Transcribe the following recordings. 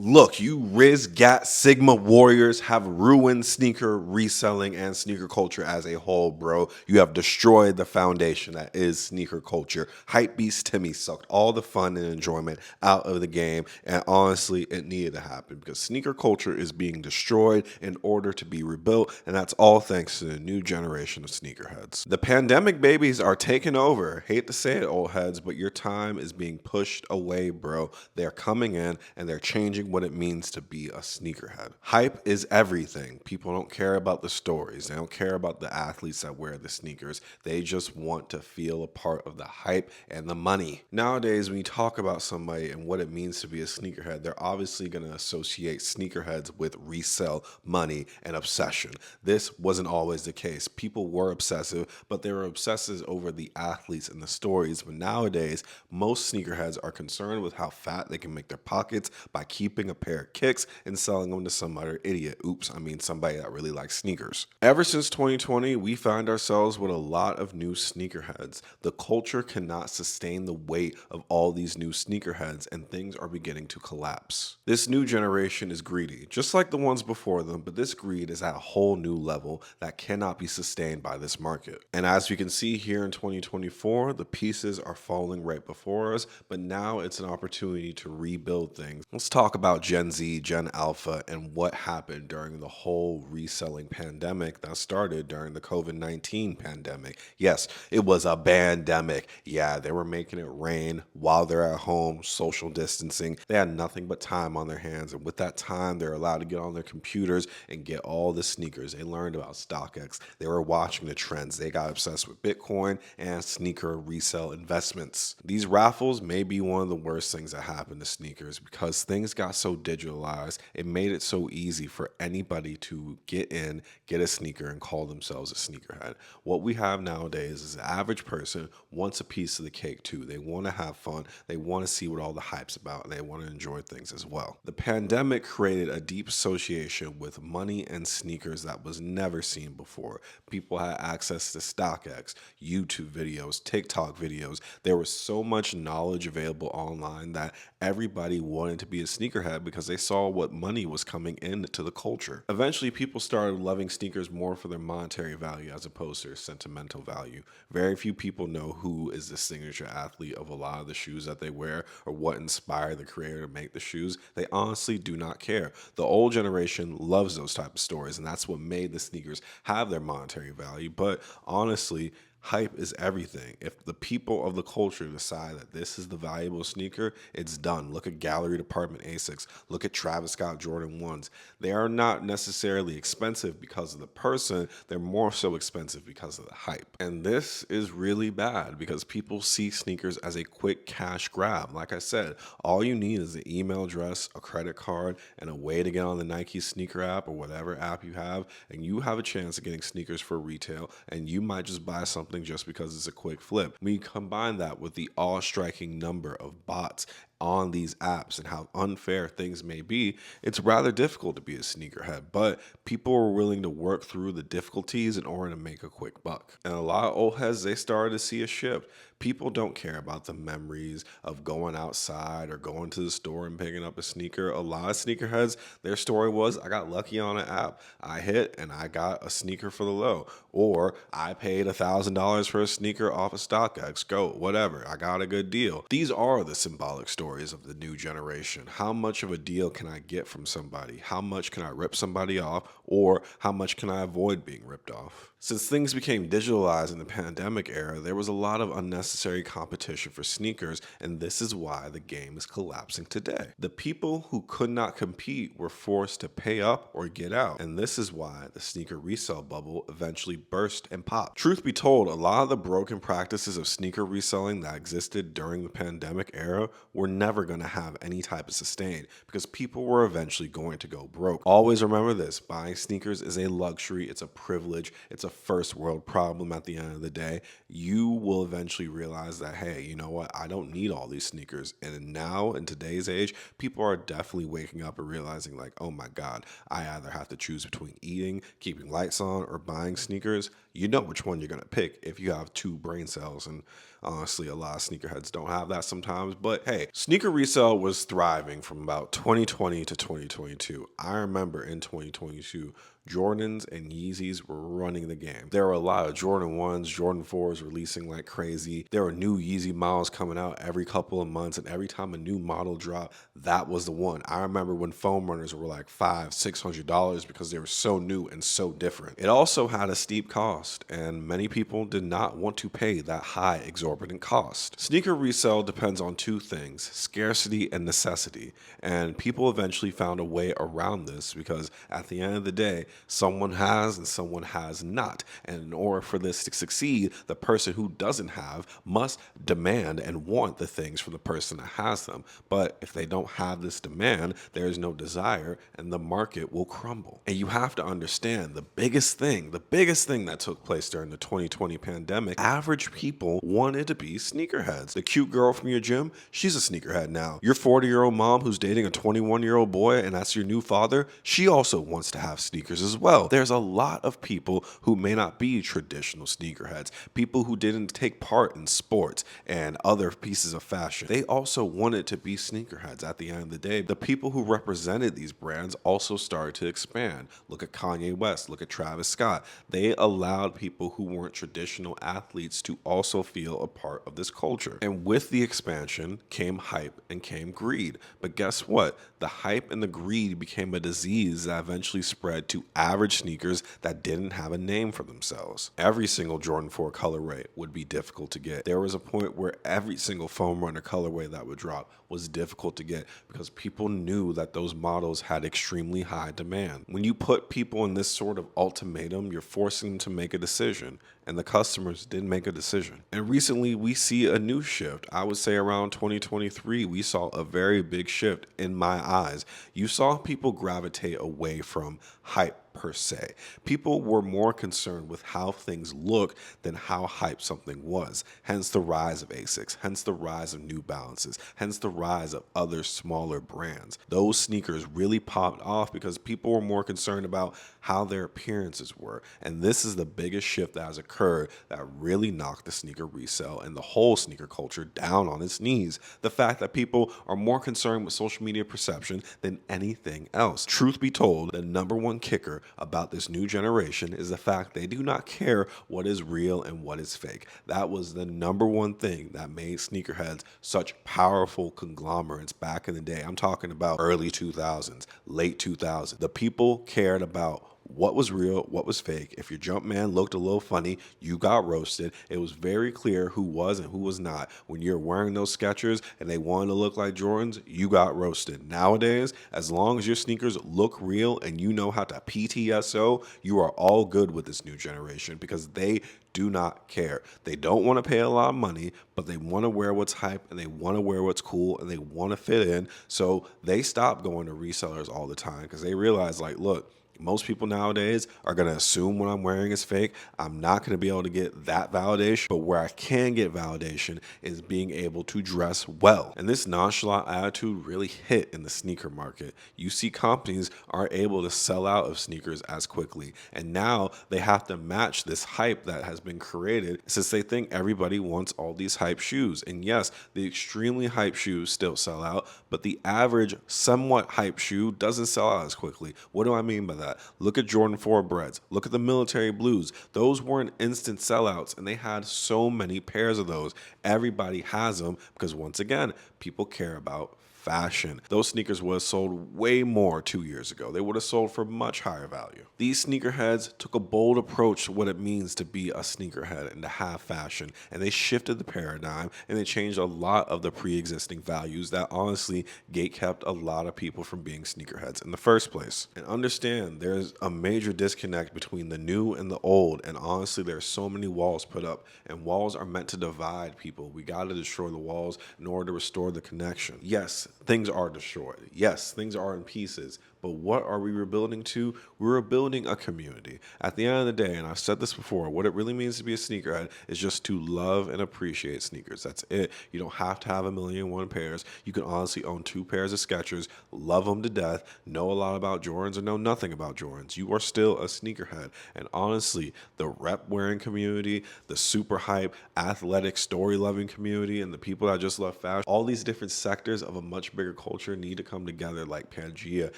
Look, you Riz Gat Sigma warriors have ruined sneaker reselling and sneaker culture as a whole, bro. You have destroyed the foundation that is sneaker culture. Hypebeast Timmy sucked all the fun and enjoyment out of the game, and honestly, it needed to happen because sneaker culture is being destroyed in order to be rebuilt, and that's all thanks to the new generation of sneakerheads. The pandemic babies are taking over. Hate to say it, old heads, but your time is being pushed away, bro. They're coming in and they're changing what it means to be a sneakerhead. Hype is everything. People don't care about the stories. They don't care about the athletes that wear the sneakers. They just want to feel a part of the hype and the money. Nowadays, when you talk about somebody and what it means to be a sneakerhead, they're obviously going to associate sneakerheads with resale, money, and obsession. This wasn't always the case. People were obsessive, but they were obsessive over the athletes and the stories. But nowadays, most sneakerheads are concerned with how fat they can make their pockets by keeping a pair of kicks and selling them to some other idiot. Oops, I mean somebody that really likes sneakers. Ever since 2020, we find ourselves with a lot of new sneakerheads. The culture cannot sustain the weight of all these new sneakerheads, and things are beginning to collapse. This new generation is greedy, just like the ones before them, but this greed is at a whole new level that cannot be sustained by this market. And as we can see here in 2024, the pieces are falling right before us, but now it's an opportunity to rebuild things. Let's talk about Gen Z, Gen Alpha, and what happened during the whole reselling pandemic that started during the COVID-19 pandemic. Yes, it was a pandemic. Yeah, they were making it rain while they're at home, social distancing. They had nothing but time on their hands, and with that time, they're allowed to get on their computers and get all the sneakers. They learned about StockX. They were watching the trends. They got obsessed with Bitcoin and sneaker resale investments. These raffles may be one of the worst things that happened to sneakers because things got so digitalized. It made it so easy for anybody to get in, get a sneaker, and call themselves a sneakerhead. What we have nowadays is the average person wants a piece of the cake too. They want to have fun. They want to see what all the hype's about, and they want to enjoy things as well. The pandemic created a deep association with money and sneakers that was never seen before. People had access to StockX, YouTube videos, TikTok videos. There was so much knowledge available online that everybody wanted to be a sneakerhead because they saw what money was coming into the culture. Eventually, people started loving sneakers more for their monetary value as opposed to their sentimental value. Very few people know who is the signature athlete of a lot of the shoes that they wear or what inspired the creator to make the shoes. They honestly do not care. The old generation loves those type of stories, and that's what made the sneakers have their monetary value. But honestly, hype is everything. If the people of the culture decide that this is the valuable sneaker, it's done. Look at Gallery Department Asics. Look at Travis Scott Jordan 1s. They are not necessarily expensive because of the person. They're more so expensive because of the hype. And this is really bad because people see sneakers as a quick cash grab. Like I said, all you need is an email address, a credit card, and a way to get on the Nike sneaker app or whatever app you have, and you have a chance of getting sneakers for retail, and you might just buy something just because it's a quick flip. When you combine that with the awe-striking number of bots on these apps and how unfair things may be, it's rather difficult to be a sneakerhead, but people are willing to work through the difficulties in order to make a quick buck. And a lot of old heads, they started to see a shift. People don't care about the memories of going outside or going to the store and picking up a sneaker. A lot of sneakerheads, their story was, I got lucky on an app. I hit and I got a sneaker for the low. Or I paid $1,000 for a sneaker off of StockX. Go, whatever. I got a good deal. These are the symbolic stories of the new generation. How much of a deal can I get from somebody? How much can I rip somebody off? Or how much can I avoid being ripped off? Since things became digitalized in the pandemic era, there was a lot of unnecessary competition for sneakers, and this is why the game is collapsing today. The people who could not compete were forced to pay up or get out, and this is why the sneaker resale bubble eventually burst and popped. Truth be told, a lot of the broken practices of sneaker reselling that existed during the pandemic era were never going to have any type of sustain because people were eventually going to go broke. Always remember this, buying sneakers is a luxury, it's a privilege, it's a first world problem at the end of the day. You will eventually realize that, hey, you know what? I don't need all these sneakers. And now in today's age, people are definitely waking up and realizing like, oh my God, I either have to choose between eating, keeping lights on, or buying sneakers. You know which one you're going to pick if you have two brain cells. And honestly, a lot of sneakerheads don't have that sometimes. But hey, Sneaker resale was thriving from about 2020 to 2022. I remember in 2022, Jordans and Yeezys were running the game. There were a lot of Jordan 1s, Jordan 4s releasing like crazy. There were new Yeezy models coming out every couple of months, and every time a new model dropped, that was the one. I remember when foam runners were like $500-$600 because they were so new and so different. It also had a steep cost, and many people did not want to pay that high exorbitant cost. Sneaker resale depends on two things: scarcity and necessity. And people eventually found a way around this because at the end of the day, someone has and someone has not. And in order for this to succeed, the person who doesn't have must demand and want the things from the person that has them. But if they don't have this demand, there is no desire, and the market will crumble. And you have to understand the biggest thing that took place during the 2020 pandemic, average people wanted to be sneakerheads. The cute girl from your gym, she's a sneakerhead now. Your 40-year-old mom who's dating a 21-year-old boy and that's your new father, she also wants to have sneakers as well. There's a lot of people who may not be traditional sneakerheads, people who didn't take part in sports and other pieces of fashion. They also wanted to be sneakerheads. At the end of the day, the people who represented these brands also started to expand. Look at Kanye West, look at Travis Scott. They allowed people who weren't traditional athletes to also feel a part of this culture. And with the expansion came hype and came greed. But guess what? The hype and the greed became a disease that eventually spread to average sneakers that didn't have a name for themselves. Every single Jordan 4 colorway would be difficult to get. There was a point where every single foam runner colorway that would drop was difficult to get because people knew that those models had extremely high demand. When you put people in this sort of ultimatum, you're forcing them to make a decision, and the customers didn't make a decision. And recently we see a new shift. I would say around 2023, we saw a very big shift in my eyes. You saw people gravitate away from hype per se. People were more concerned with how things look than how hype something was. Hence the rise of Asics, hence the rise of New Balances, hence the rise of other smaller brands. Those sneakers really popped off because people were more concerned about how their appearances were. And this is the biggest shift that has occurred that really knocked the sneaker resale and the whole sneaker culture down on its knees. The fact that people are more concerned with social media perception than anything else. Truth be told, the number one kicker about this new generation is the fact they do not care what is real and what is fake. That was the number one thing that made sneakerheads such powerful conglomerates back in the day. I'm talking about early 2000s, late 2000s. The people cared about what was real, what was fake. If your jump man looked a little funny, you got roasted. It was very clear who was and who was not. When you're wearing those Skechers and they wanted to look like Jordans, you got roasted. Nowadays, as long as your sneakers look real and you know how to PTSO, you are all good with this new generation because they do not care. They don't want to pay a lot of money, but they want to wear what's hype and they want to wear what's cool and they want to fit in. So they stop going to resellers all the time because they realize, like, look, most people nowadays are going to assume what I'm wearing is fake. I'm not going to be able to get that validation, but where I can get validation is being able to dress well. And this nonchalant attitude really hit in the sneaker market. You see companies are able to sell out of sneakers as quickly, and now they have to match this hype that has been created since they think everybody wants all these hype shoes. And yes, the extremely hype shoes still sell out, but the average somewhat hype shoe doesn't sell out as quickly. What do I mean by that? Look at Jordan 4 Breads. Look at the military blues. Those weren't instant sellouts, and they had so many pairs of those. Everybody has them because, once again, people care about fashion. Those sneakers would have sold way more 2 years ago. They would have sold for much higher value. These sneakerheads took a bold approach to what it means to be a sneakerhead and to have fashion, and they shifted the paradigm and they changed a lot of the pre-existing values that honestly gatekept a lot of people from being sneakerheads in the first place. And understand, there's a major disconnect between the new and the old, and honestly there's so many walls put up, and walls are meant to divide people. We got to destroy the walls in order to restore the connection. Yes, things are destroyed. Yes, things are in pieces, But what are we rebuilding to? We're rebuilding a community. At the end of the day, and I've said this before, what it really means to be a sneakerhead is just to love and appreciate sneakers. That's it. You don't have to have a million and one pairs. You can honestly own 2 pairs of Skechers, love them to death, know a lot about Jordans or know nothing about Jordans. You are still a sneakerhead. And honestly, the rep wearing community, the super hype, athletic, story loving community, and the people that just love fashion, all these different sectors of a much bigger culture need to come together like Pangea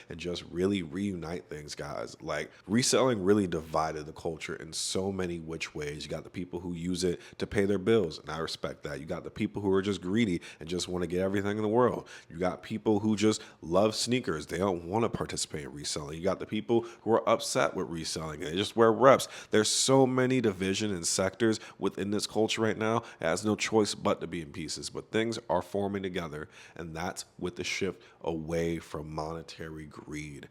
and just really reunite things, guys. Like, reselling really divided the culture in so many which ways. You got the people who use it to pay their bills, and I respect that. You got the people who are just greedy and just want to get everything in the world. You got people who just love sneakers. They don't want to participate in reselling. You got the people who are upset with reselling and they just wear reps. There's so many division and sectors within this culture right now. It has no choice but to be in pieces. But things are forming together, and that's with the shift away from monetary greed.